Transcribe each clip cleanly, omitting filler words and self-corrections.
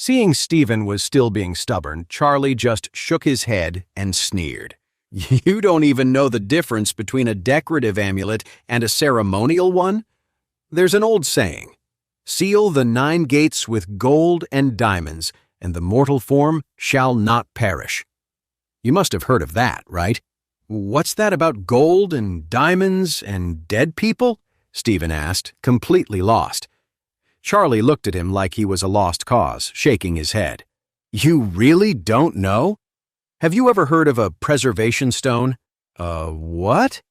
Seeing Stephen was still being stubborn, Charlie just shook his head and sneered. You don't even know the difference between a decorative amulet and a ceremonial one? There's an old saying, "Seal the 9 gates with gold and diamonds, and the mortal form shall not perish." You must have heard of that, right? What's that about gold and diamonds and dead people? Stephen asked, completely lost. Charlie looked at him like he was a lost cause, shaking his head. You really don't know? Have you ever heard of a preservation stone? What?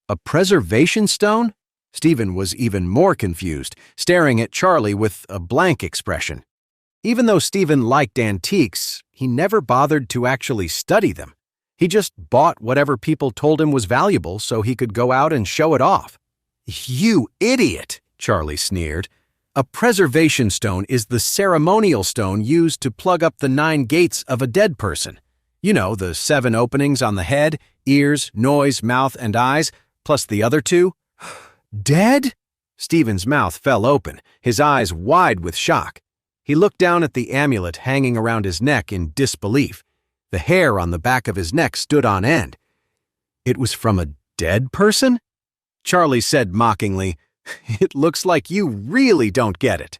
A preservation stone? Stephen was even more confused, staring at Charlie with a blank expression. Even though Stephen liked antiques, he never bothered to actually study them. He just bought whatever people told him was valuable so he could go out and show it off. You idiot, Charlie sneered. A preservation stone is the ceremonial stone used to plug up the 9 gates of a dead person. You know, the 7 openings on the head, ears, nose, mouth, and eyes, plus the other 2. Dead? Stephen's mouth fell open, his eyes wide with shock. He looked down at the amulet hanging around his neck in disbelief. The hair on the back of his neck stood on end. It was from a dead person? Charlie said mockingly, It looks like you really don't get it.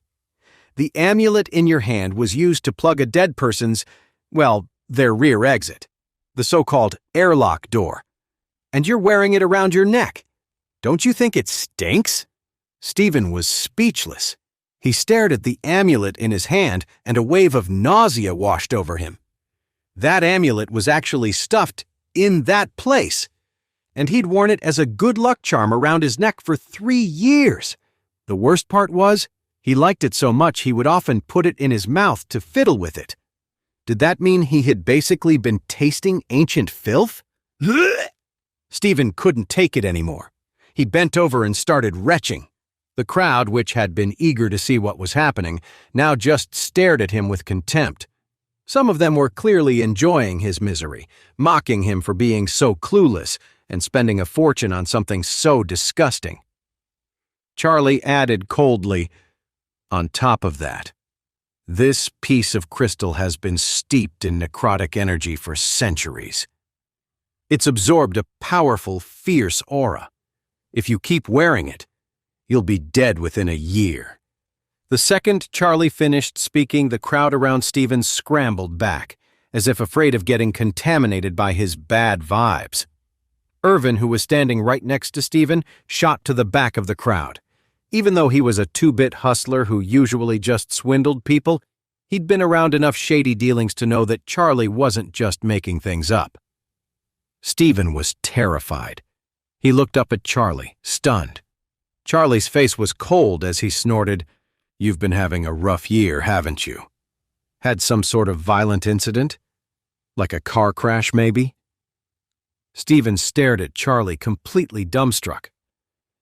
The amulet in your hand was used to plug a dead person's, well, their rear exit, the so-called airlock door. And you're wearing it around your neck. Don't you think it stinks? Stephen was speechless. He stared at the amulet in his hand, and a wave of nausea washed over him. That amulet was actually stuffed in that place, and he'd worn it as a good luck charm around his neck for 3 years. The worst part was, he liked it so much he would often put it in his mouth to fiddle with it. Did that mean he had basically been tasting ancient filth? Stephen couldn't take it anymore. He bent over and started retching. The crowd, which had been eager to see what was happening, now just stared at him with contempt. Some of them were clearly enjoying his misery, mocking him for being so clueless and spending a fortune on something so disgusting. Charlie added coldly, On top of that, this piece of crystal has been steeped in necrotic energy for centuries. It's absorbed a powerful, fierce aura. If you keep wearing it, you'll be dead within a year. The second Charlie finished speaking, the crowd around Stephen scrambled back, as if afraid of getting contaminated by his bad vibes. Irvin, who was standing right next to Stephen, shot to the back of the crowd. Even though he was a 2-bit hustler who usually just swindled people, he'd been around enough shady dealings to know that Charlie wasn't just making things up. Stephen was terrified. He looked up at Charlie, stunned. Charlie's face was cold as he snorted, You've been having a rough year, haven't you? Had some sort of violent incident? Like a car crash, maybe? Stephen stared at Charlie, completely dumbstruck.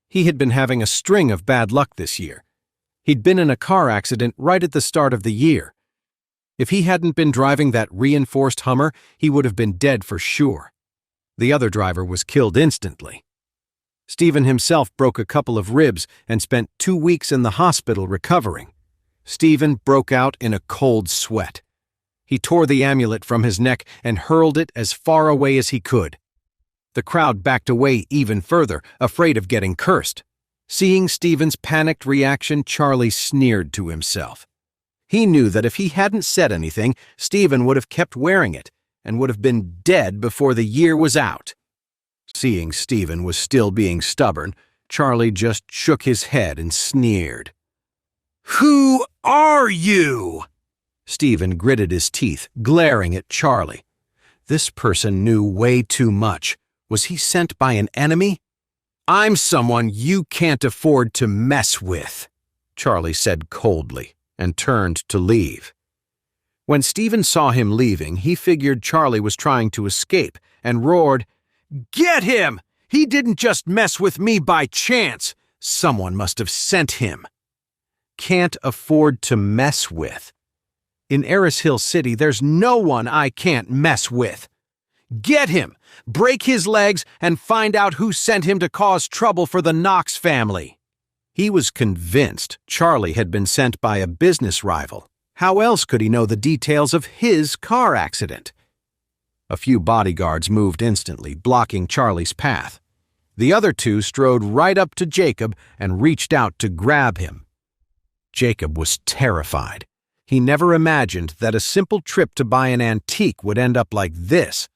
He had been having a string of bad luck this year. He'd been in a car accident right at the start of the year. If he hadn't been driving that reinforced Hummer, he would have been dead for sure. The other driver was killed instantly. Stephen himself broke a couple of ribs and spent 2 weeks in the hospital recovering. Stephen broke out in a cold sweat. He tore the amulet from his neck and hurled it as far away as he could. The crowd backed away even further, afraid of getting cursed. Seeing Stephen's panicked reaction, Charlie sneered to himself. He knew that if he hadn't said anything, Stephen would have kept wearing it and would have been dead before the year was out. Seeing Stephen was still being stubborn, Charlie just shook his head and sneered. Who are you? Stephen gritted his teeth, glaring at Charlie. This person knew way too much. Was he sent by an enemy? I'm someone you can't afford to mess with, Charlie said coldly, and turned to leave. When Stephen saw him leaving, he figured Charlie was trying to escape and roared, Get him! He didn't just mess with me by chance. Someone must have sent him. Can't afford to mess with. In Eris Hill City, there's no one I can't mess with. Get him! Break his legs and find out who sent him to cause trouble for the Knox family. He was convinced Charlie had been sent by a business rival. How else could he know the details of his car accident? A few bodyguards moved instantly, blocking Charlie's path. The other two strode right up to Jacob and reached out to grab him. Jacob was terrified. He never imagined that a simple trip to buy an antique would end up like this.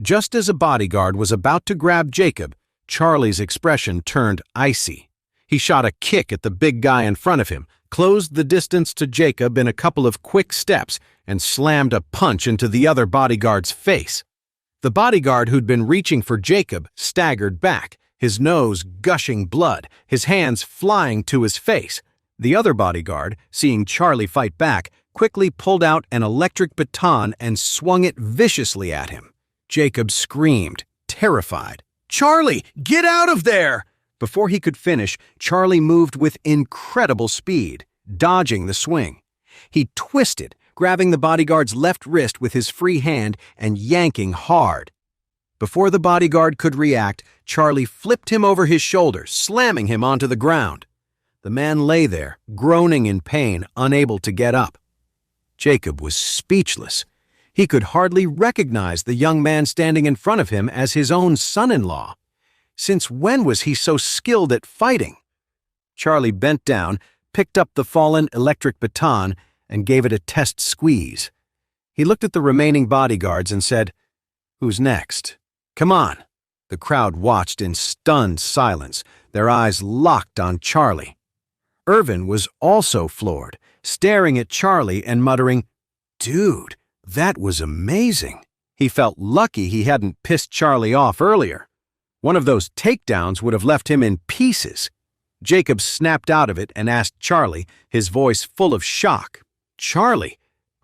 Just as a bodyguard was about to grab Jacob, Charlie's expression turned icy. He shot a kick at the big guy in front of him, closed the distance to Jacob in a couple of quick steps, and slammed a punch into the other bodyguard's face. The bodyguard who'd been reaching for Jacob staggered back, his nose gushing blood, his hands flying to his face. The other bodyguard, seeing Charlie fight back, quickly pulled out an electric baton and swung it viciously at him. Jacob screamed, terrified. "Charlie, get out of there!" Before he could finish, Charlie moved with incredible speed, dodging the swing. He twisted, grabbing the bodyguard's left wrist with his free hand and yanking hard. Before the bodyguard could react, Charlie flipped him over his shoulder, slamming him onto the ground. The man lay there, groaning in pain, unable to get up. Jacob was speechless. He could hardly recognize the young man standing in front of him as his own son-in-law. Since when was he so skilled at fighting? Charlie bent down, picked up the fallen electric baton, and gave it a test squeeze. He looked at the remaining bodyguards and said, "Who's next? Come on." The crowd watched in stunned silence, their eyes locked on Charlie. Irvin was also floored, staring at Charlie and muttering, "Dude, that was amazing." He felt lucky he hadn't pissed Charlie off earlier. One of those takedowns would have left him in pieces. Jacob snapped out of it and asked Charlie, his voice full of shock, "Charlie,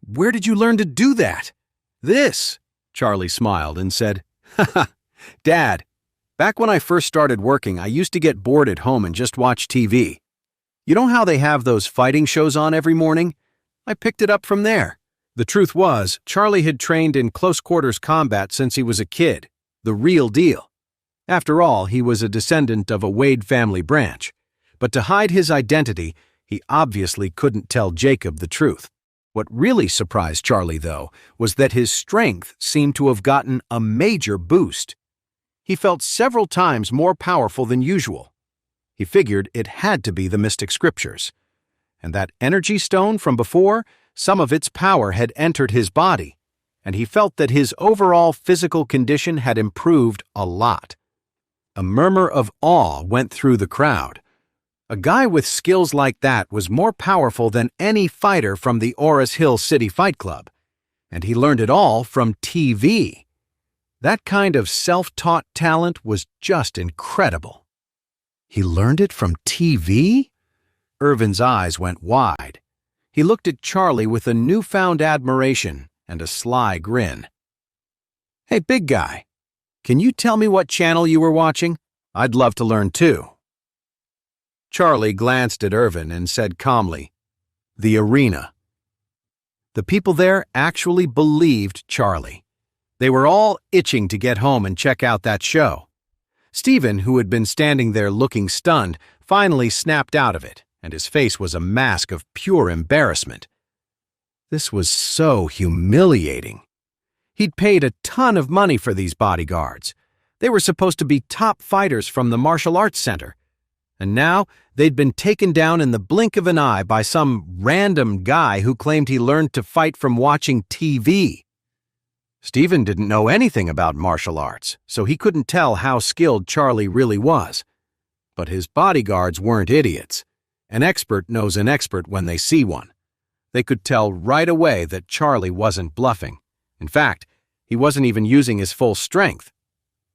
where did you learn to do that?" "This," Charlie smiled and said, "Haha, Dad, back when I first started working, I used to get bored at home and just watch TV. You know how they have those fighting shows on every morning? I picked it up from there." The truth was, Charlie had trained in close-quarters combat since he was a kid, the real deal. After all, he was a descendant of a Wade family branch. But to hide his identity, he obviously couldn't tell Jacob the truth. What really surprised Charlie, though, was that his strength seemed to have gotten a major boost. He felt several times more powerful than usual. He figured it had to be the mystic scriptures. And that energy stone from before, some of its power had entered his body, and he felt that his overall physical condition had improved a lot. A murmur of awe went through the crowd. A guy with skills like that was more powerful than any fighter from the Oris Hill City Fight Club, and he learned it all from TV. That kind of self-taught talent was just incredible. He learned it from TV? Irvin's eyes went wide. He looked at Charlie with a newfound admiration and a sly grin. "Hey, big guy, can you tell me what channel you were watching? I'd love to learn too." Charlie glanced at Irvin and said calmly, "The arena." The people there actually believed Charlie. They were all itching to get home and check out that show. Stephen, who had been standing there looking stunned, finally snapped out of it, and his face was a mask of pure embarrassment. This was so humiliating. He'd paid a ton of money for these bodyguards. They were supposed to be top fighters from the martial arts center. And now they'd been taken down in the blink of an eye by some random guy who claimed he learned to fight from watching TV. Stephen didn't know anything about martial arts, so he couldn't tell how skilled Charlie really was. But his bodyguards weren't idiots. An expert knows an expert when they see one. They could tell right away that Charlie wasn't bluffing. In fact, he wasn't even using his full strength.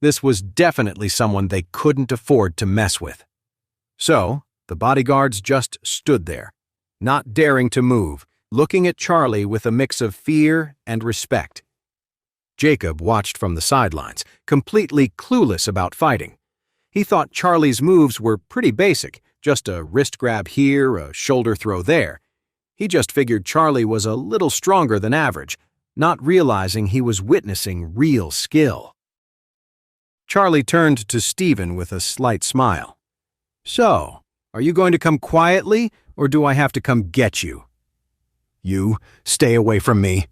This was definitely someone they couldn't afford to mess with. So, the bodyguards just stood there, not daring to move, looking at Charlie with a mix of fear and respect. Jacob watched from the sidelines, completely clueless about fighting. He thought Charlie's moves were pretty basic, just a wrist grab here, a shoulder throw there. He just figured Charlie was a little stronger than average, not realizing he was witnessing real skill. Charlie turned to Stephen with a slight smile. "So, are you going to come quietly, or do I have to come get you?" You, stay away from me."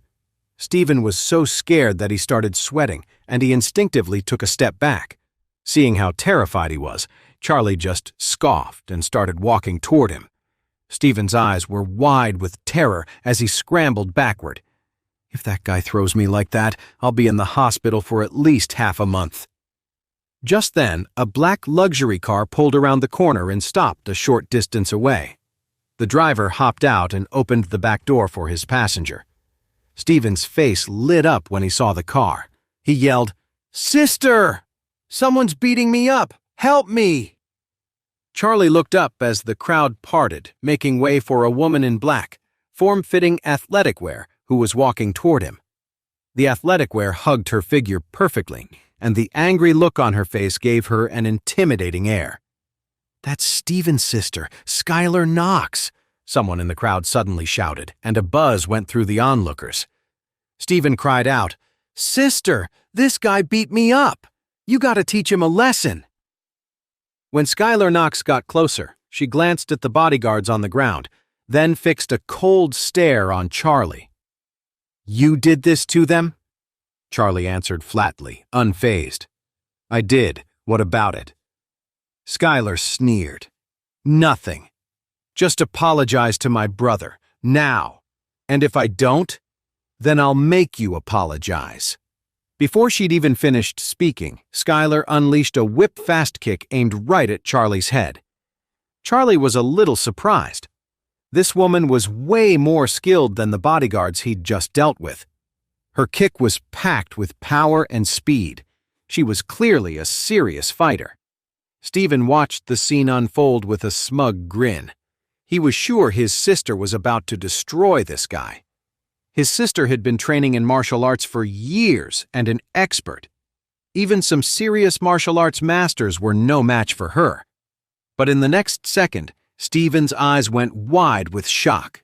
Stephen was so scared that he started sweating, and he instinctively took a step back. Seeing how terrified he was, Charlie just scoffed and started walking toward him. Stephen's eyes were wide with terror as he scrambled backward. "If that guy throws me like that, I'll be in the hospital for at least half a month." Just then, a black luxury car pulled around the corner and stopped a short distance away. The driver hopped out and opened the back door for his passenger. Stephen's face lit up when he saw the car. He yelled, "Sister! Someone's beating me up! Help me!" Charlie looked up as the crowd parted, making way for a woman in black, form-fitting athletic wear, who was walking toward him. The athletic wear hugged her figure perfectly, and the angry look on her face gave her an intimidating air. "That's Stephen's sister, Skylar Knox," someone in the crowd suddenly shouted, and a buzz went through the onlookers. Stephen cried out, "Sister, this guy beat me up! You gotta teach him a lesson!" When Skylar Knox got closer, she glanced at the bodyguards on the ground, then fixed a cold stare on Charlie. "You did this to them?" Charlie answered flatly, unfazed. "I did. What about it?" Skylar sneered. "Nothing. Just apologize to my brother, now. And if I don't, then I'll make you apologize." Before she'd even finished speaking, Skylar unleashed a whip-fast kick aimed right at Charlie's head. Charlie was a little surprised. This woman was way more skilled than the bodyguards he'd just dealt with. Her kick was packed with power and speed. She was clearly a serious fighter. Stephen watched the scene unfold with a smug grin. He was sure his sister was about to destroy this guy. His sister had been training in martial arts for years and an expert. Even some serious martial arts masters were no match for her. But in the next second, Stephen's eyes went wide with shock.